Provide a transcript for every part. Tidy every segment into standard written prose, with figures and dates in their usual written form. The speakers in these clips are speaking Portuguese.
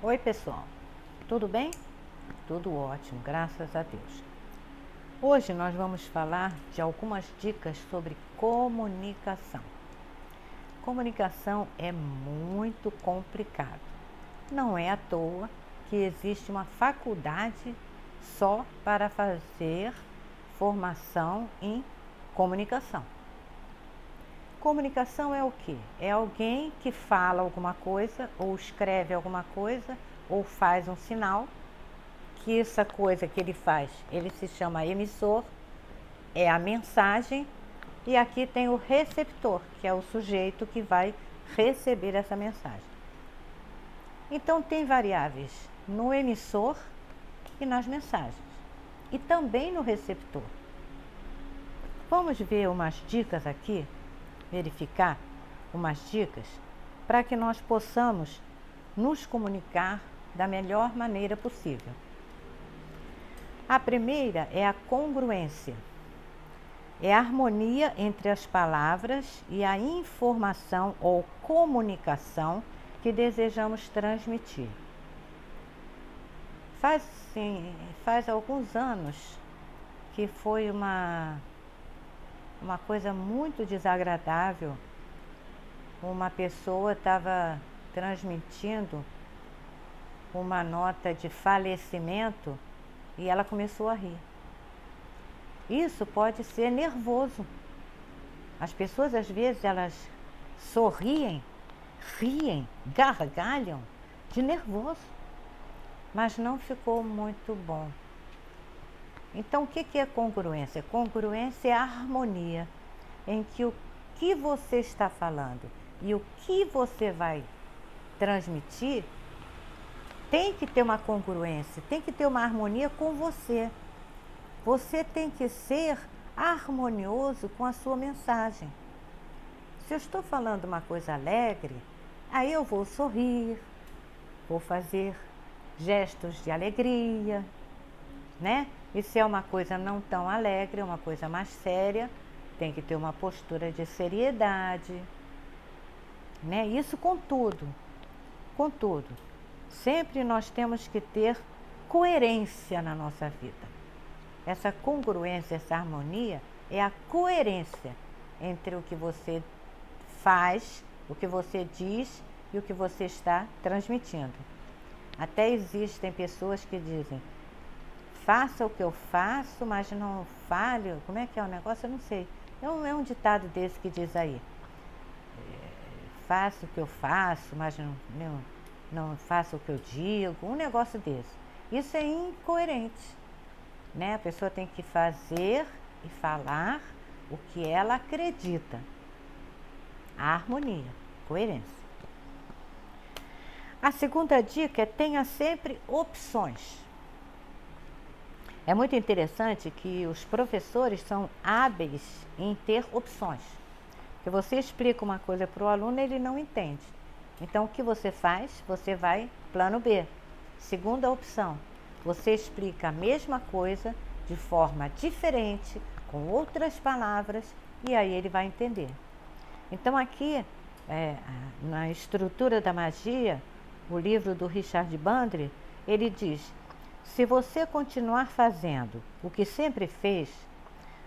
Oi pessoal, tudo bem? Tudo ótimo, graças a Deus. Hoje nós vamos falar de algumas dicas sobre comunicação. Comunicação é muito complicado. Não é à toa que existe uma faculdade só para fazer formação em comunicação. Comunicação é o quê? É alguém que fala alguma coisa, ou escreve alguma coisa, ou faz um sinal, que essa coisa que ele faz, ele se chama emissor, é a mensagem, e aqui tem o receptor, que é o sujeito que vai receber essa mensagem. Então tem variáveis no emissor e nas mensagens, e também no receptor. Vamos ver umas dicas aqui, verificar umas dicas para que nós possamos nos comunicar da melhor maneira possível. A primeira é a congruência. É a harmonia entre as palavras e a informação ou comunicação que desejamos transmitir. Faz alguns anos que foi uma coisa muito desagradável. Uma pessoa estava transmitindo uma nota de falecimento e ela começou a rir. Isso pode ser nervoso. As pessoas às vezes elas sorriem, riem, gargalham de nervoso, mas não ficou muito bom. Então o que é congruência? Congruência é a harmonia em que o que você está falando e o que você vai transmitir tem que ter uma congruência, tem que ter uma harmonia com você. Você tem que ser harmonioso com a sua mensagem. Se eu estou falando uma coisa alegre, aí eu vou sorrir, vou fazer gestos de alegria, né? E se é uma coisa não tão alegre, uma coisa mais séria, tem que ter uma postura de seriedade, né? Isso com tudo, com tudo. Sempre nós temos que ter coerência na nossa vida. Essa congruência, essa harmonia é a coerência entre o que você faz, o que você diz e o que você está transmitindo. Até existem pessoas que dizem: faça o que eu faço, mas não fale. Como é que é o negócio? Eu não sei. É um ditado desse que diz aí: faça o que eu faço, mas não faça o que eu digo. Um negócio desse. Isso é incoerente. Né? A pessoa tem que fazer e falar o que ela acredita. A harmonia, coerência. A segunda dica é: tenha sempre opções. É muito interessante que os professores são hábeis em ter opções. Porque você explica uma coisa para o aluno, ele não entende. Então o que você faz? Você vai plano B. Segunda opção. Você explica a mesma coisa de forma diferente, com outras palavras, e aí ele vai entender. Então aqui, na Estrutura da Magia, o livro do Richard Bandler, ele diz: se você continuar fazendo o que sempre fez,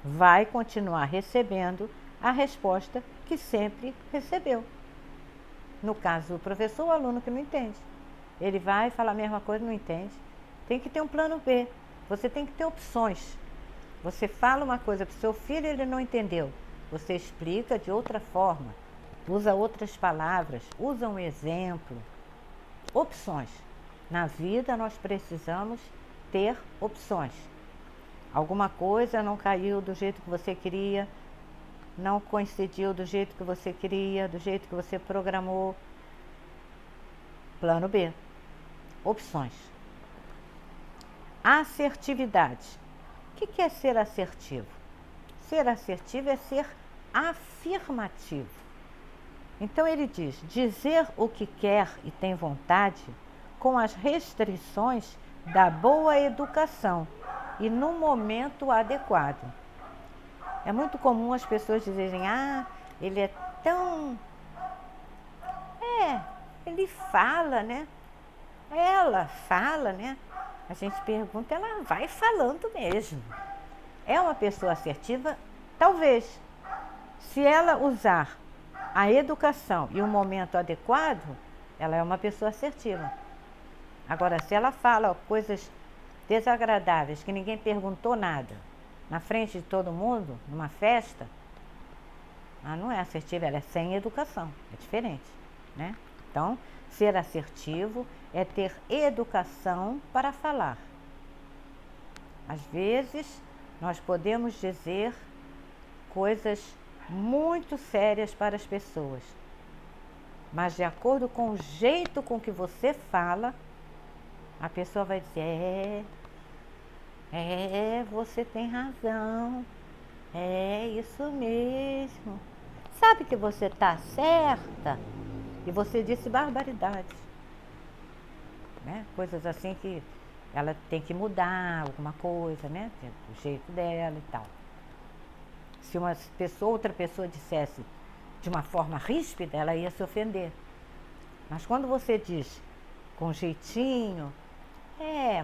vai continuar recebendo a resposta que sempre recebeu. No caso do professor, o aluno que não entende. Ele vai falar a mesma coisa e não entende. Tem que ter um plano B. Você tem que ter opções. Você fala uma coisa para o seu filho e ele não entendeu. Você explica de outra forma. Usa outras palavras. Usa um exemplo. Opções. Na vida nós precisamos ter opções. Alguma coisa não caiu do jeito que você queria, não coincidiu do jeito que você queria, do jeito que você programou. Plano B. Opções. Assertividade. O que é ser assertivo? Ser assertivo é ser afirmativo. Então ele diz: dizer o que quer e tem vontade com as restrições da boa educação e no momento adequado. É muito comum as pessoas dizerem: ah, ele é tão... ele fala, né? Ela fala, né? A gente pergunta, ela vai falando mesmo. É uma pessoa assertiva? Talvez. Se ela usar a educação e o momento adequado, ela é uma pessoa assertiva. Agora, se ela fala coisas desagradáveis, que ninguém perguntou nada, na frente de todo mundo, numa festa, ela não é assertiva, ela é sem educação, é diferente, né? Então, ser assertivo é ter educação para falar. Às vezes, nós podemos dizer coisas muito sérias para as pessoas, mas de acordo com o jeito com que você fala, a pessoa vai dizer, você tem razão, é isso mesmo. Sabe que você está certa e você disse barbaridades, né? Coisas assim que ela tem que mudar alguma coisa, né? Do jeito dela e tal. Se uma pessoa, outra pessoa dissesse de uma forma ríspida, ela ia se ofender. Mas quando você diz com jeitinho,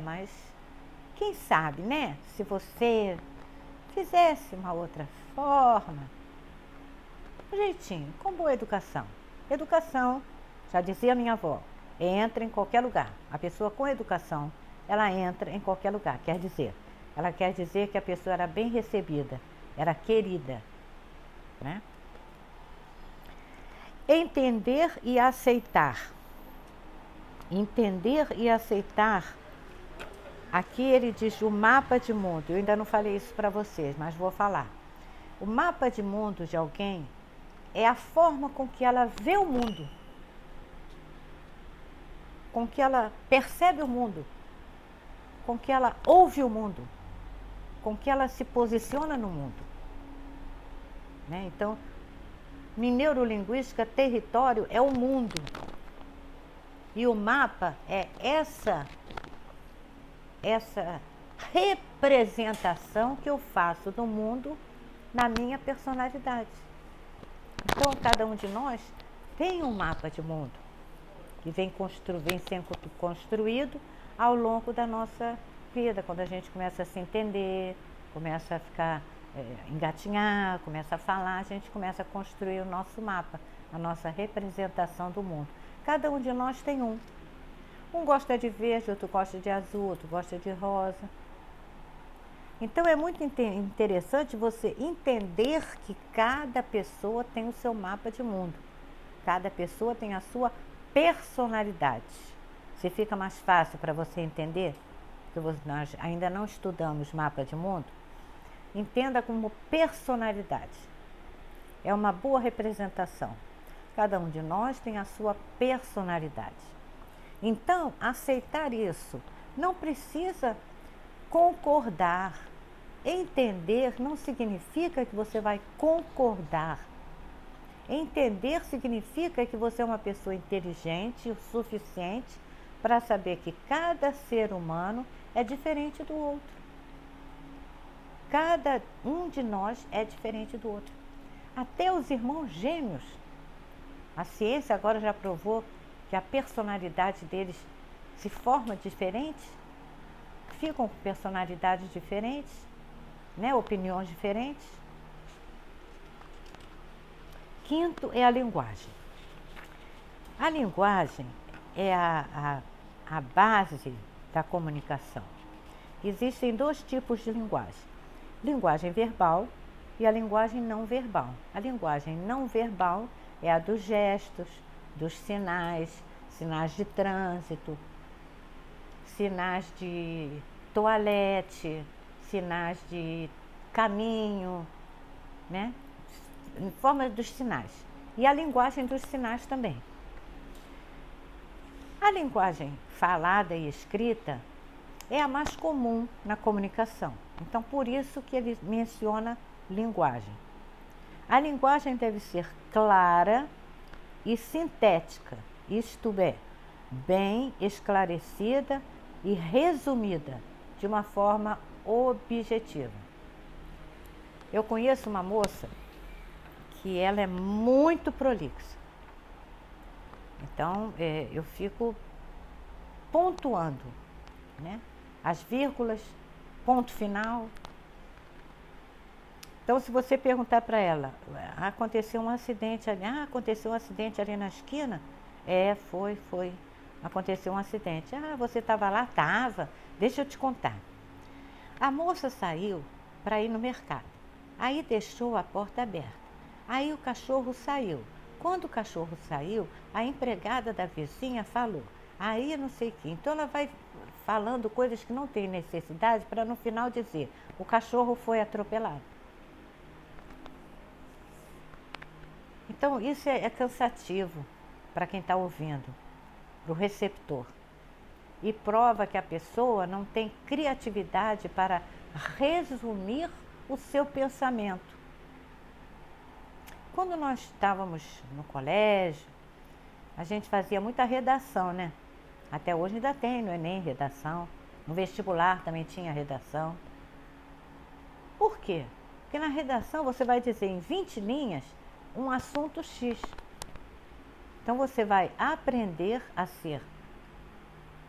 mas quem sabe, né? Se você fizesse uma outra forma, um jeitinho, com boa educação. Educação, já dizia minha avó, entra em qualquer lugar. A pessoa com educação, ela entra em qualquer lugar. Ela quer dizer que a pessoa era bem recebida, era querida, né? Entender e aceitar. Entender e aceitar. Aqui ele diz o mapa de mundo. Eu ainda não falei isso para vocês, mas vou falar. O mapa de mundo de alguém é a forma com que ela vê o mundo, com que ela percebe o mundo, com que ela ouve o mundo, com que ela se posiciona no mundo, né? Então, em neurolinguística, território é o mundo. E o mapa é essa representação que eu faço do mundo na minha personalidade. Então, cada um de nós tem um mapa de mundo que vem sendo construído ao longo da nossa vida, quando a gente começa a se entender, começa a ficar, engatinhar, começa a falar, a gente começa a construir o nosso mapa, a nossa representação do mundo. Cada um de nós tem um. Um gosta de verde, outro gosta de azul, outro gosta de rosa. Então é muito interessante você entender que cada pessoa tem o seu mapa de mundo. Cada pessoa tem a sua personalidade. Se fica mais fácil para você entender, porque nós ainda não estudamos mapa de mundo, entenda como personalidade. É uma boa representação. Cada um de nós tem a sua personalidade. Então, aceitar isso não precisa concordar. Entender não significa que você vai concordar. Entender significa que você é uma pessoa inteligente o suficiente para saber que cada ser humano é diferente do outro. Cada um de nós é diferente do outro. Até os irmãos gêmeos. A ciência agora já provou que a personalidade deles se forma diferente, ficam com personalidades diferentes, né? Opiniões diferentes. Quinto é a linguagem. A linguagem é a base da comunicação. Existem dois tipos de linguagem: linguagem verbal e a linguagem não verbal. A linguagem não verbal é a dos gestos, dos sinais, sinais de trânsito, sinais de toalete, sinais de caminho, né? Em forma dos sinais. E a linguagem dos sinais também. A linguagem falada e escrita é a mais comum na comunicação. Então, por isso que ele menciona linguagem. A linguagem deve ser clara e sintética, isto é, bem esclarecida e resumida de uma forma objetiva. Eu conheço uma moça que ela é muito prolixa. Então, eu fico pontuando, né? As vírgulas, ponto final. Então, se você perguntar para ela, aconteceu um acidente ali, aconteceu um acidente ali na esquina? Foi. Aconteceu um acidente. Você estava lá? Estava. Deixa eu te contar. A moça saiu para ir no mercado. Aí deixou a porta aberta. Aí o cachorro saiu. Quando o cachorro saiu, a empregada da vizinha falou. Aí não sei o que. Então ela vai falando coisas que não tem necessidade para no final dizer, o cachorro foi atropelado. Então isso é cansativo para quem está ouvindo, para o receptor. E prova que a pessoa não tem criatividade para resumir o seu pensamento. Quando nós estávamos no colégio, a gente fazia muita redação, né? Até hoje ainda tem no Enem redação. No vestibular também tinha redação. Por quê? Porque na redação você vai dizer em 20 linhas um assunto X. Então você vai aprender a ser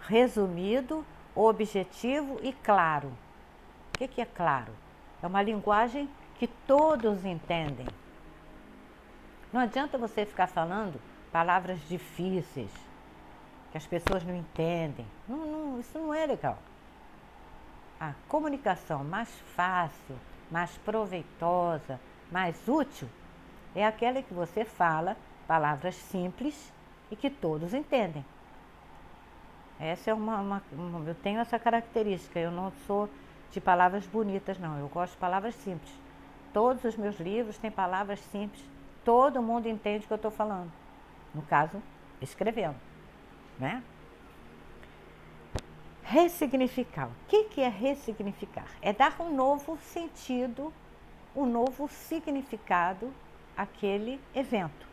resumido, objetivo e claro. O que é claro? É uma linguagem que todos entendem. Não adianta você ficar falando palavras difíceis, que as pessoas não entendem. Isso não é legal. A comunicação mais fácil, mais proveitosa, mais útil, é aquela que você fala palavras simples e que todos entendem. Essa é eu tenho essa característica, eu não sou de palavras bonitas, não, eu gosto de palavras simples. Todos os meus livros têm palavras simples, todo mundo entende o que eu estou falando. No caso, escrevendo, né? Ressignificar. O que é ressignificar? É dar um novo sentido, um novo significado àquele evento.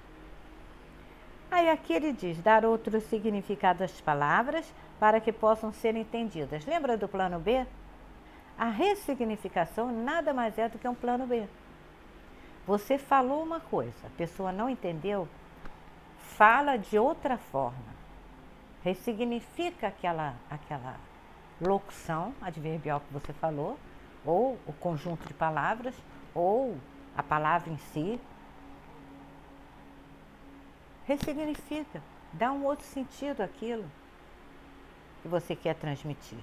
Aí aqui ele diz, dar outro significado às palavras para que possam ser entendidas. Lembra do plano B? A ressignificação nada mais é do que um plano B. Você falou uma coisa, a pessoa não entendeu, fala de outra forma. Ressignifica aquela locução adverbial que você falou, ou o conjunto de palavras, ou a palavra em si. Ressignifica, dá um outro sentido àquilo que você quer transmitir.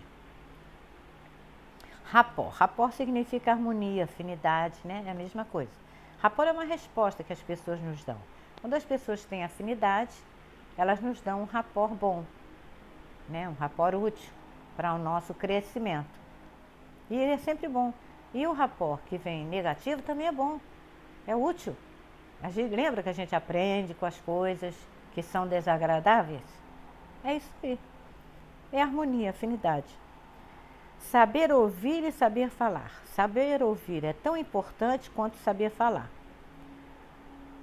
Rapport. Rapport significa harmonia, afinidade, né? É a mesma coisa. Rapport é uma resposta que as pessoas nos dão. Quando as pessoas têm afinidade, elas nos dão um rapport bom, né? Um rapport útil para o nosso crescimento. E ele é sempre bom. E o rapport que vem negativo também é bom, é útil. A gente lembra que a gente aprende com as coisas que são desagradáveis? É isso aí. É harmonia, afinidade. Saber ouvir e saber falar. Saber ouvir é tão importante quanto saber falar.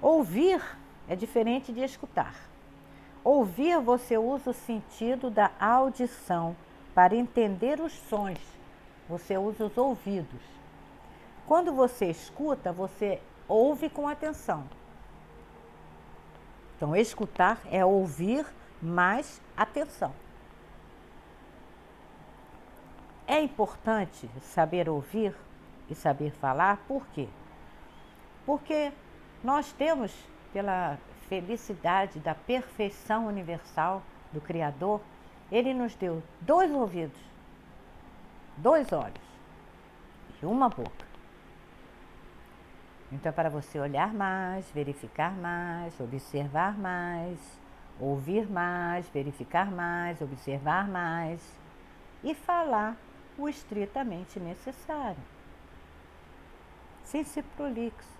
Ouvir é diferente de escutar. Ouvir, você usa o sentido da audição para entender os sons. Você usa os ouvidos. Quando você escuta, você ouve com atenção. Então, escutar é ouvir mais atenção. É importante saber ouvir e saber falar, por quê? Porque nós temos, pela felicidade da perfeição universal do Criador, Ele nos deu 2 ouvidos, 2 olhos e uma boca. Então, para você olhar mais, verificar mais, observar mais, ouvir mais, verificar mais, observar mais e falar o estritamente necessário, sem ser prolixo.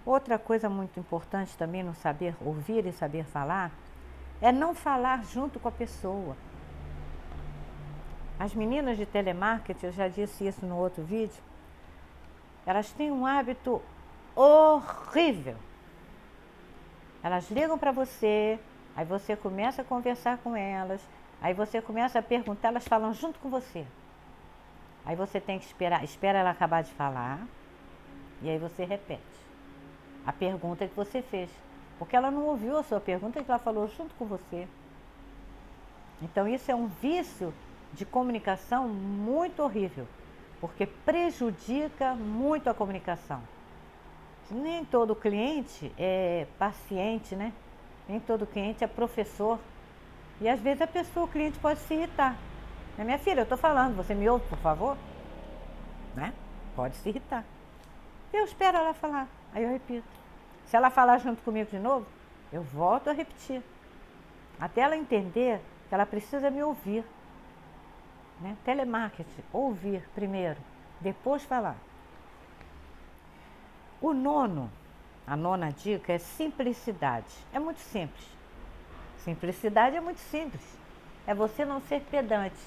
Outra coisa muito importante também no saber ouvir e saber falar é não falar junto com a pessoa. As meninas de telemarketing, eu já disse isso no outro vídeo, elas têm um hábito horrível. Elas ligam para você, aí você começa a conversar com elas, aí você começa a perguntar, elas falam junto com você. Aí você tem que espera ela acabar de falar, e aí você repete a pergunta que você fez. Porque ela não ouviu a sua pergunta, que ela falou junto com você. Então isso é um vício de comunicação muito horrível, porque prejudica muito a comunicação. Nem todo cliente é paciente, né? Nem todo cliente é professor. E às vezes o cliente pode se irritar. Minha filha, eu estou falando, você me ouve, por favor? Né? Pode se irritar. Eu espero ela falar, aí eu repito. Se ela falar junto comigo de novo, eu volto a repetir. Até ela entender que ela precisa me ouvir. Né? Telemarketing, ouvir primeiro, depois falar. A nona dica é simplicidade. É muito simples. Simplicidade é muito simples. É você não ser pedante.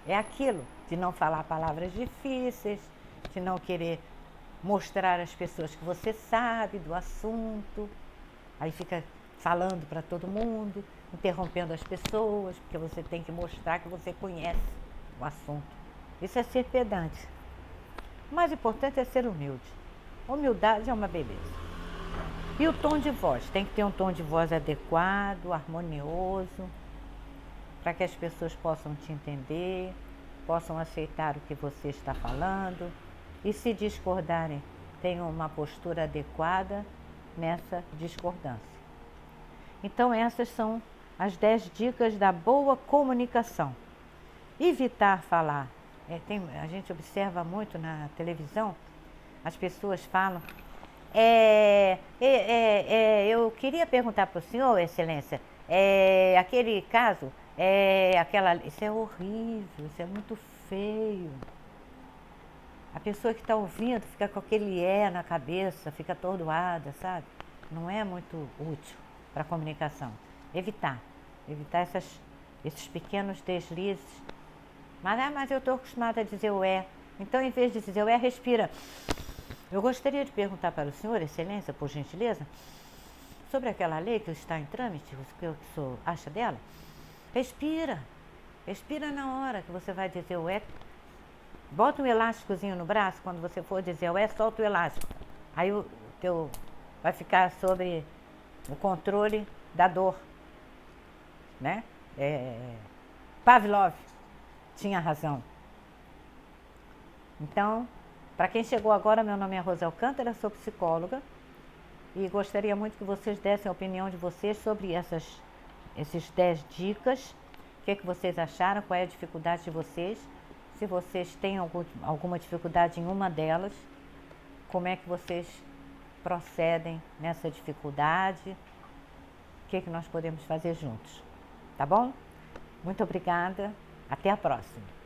É aquilo de não falar palavras difíceis, de não querer mostrar às pessoas que você sabe do assunto. Aí fica falando para todo mundo, interrompendo as pessoas, porque você tem que mostrar que você conhece o assunto. Isso é ser pedante. O mais importante é ser humilde. Humildade é uma beleza. E o tom de voz, tem que ter um tom de voz adequado, harmonioso, para que as pessoas possam te entender, possam aceitar o que você está falando e, se discordarem, tenham uma postura adequada nessa discordância. Então essas são as 10 dicas da boa comunicação. Evitar falar. A gente observa muito na televisão, as pessoas falam. Eu queria perguntar para o senhor, excelência, aquele caso, isso é horrível, isso é muito feio. A pessoa que está ouvindo fica com aquele na cabeça, fica atordoada, sabe? Não é muito útil para a comunicação. Evitar esses pequenos deslizes. Mas eu estou acostumada a dizer o é. Então, em vez de dizer o é, respira. Eu gostaria de perguntar para o senhor, excelência, por gentileza, sobre aquela lei que está em trâmite, o que o senhor acha dela? Respira. Respira na hora que você vai dizer o é. Bota um elásticozinho no braço, quando você for dizer o é, solta o elástico. Aí o teu vai ficar sobre o controle da dor, né? Pavlov tinha razão. Então, para quem chegou agora, meu nome é Rosa Alcântara, sou psicóloga e gostaria muito que vocês dessem a opinião de vocês sobre esses 10 dicas. O que vocês acharam, qual é a dificuldade de vocês, se vocês têm alguma dificuldade em uma delas, como é que vocês procedem nessa dificuldade, o que nós podemos fazer juntos, tá bom? Muito obrigada, até a próxima.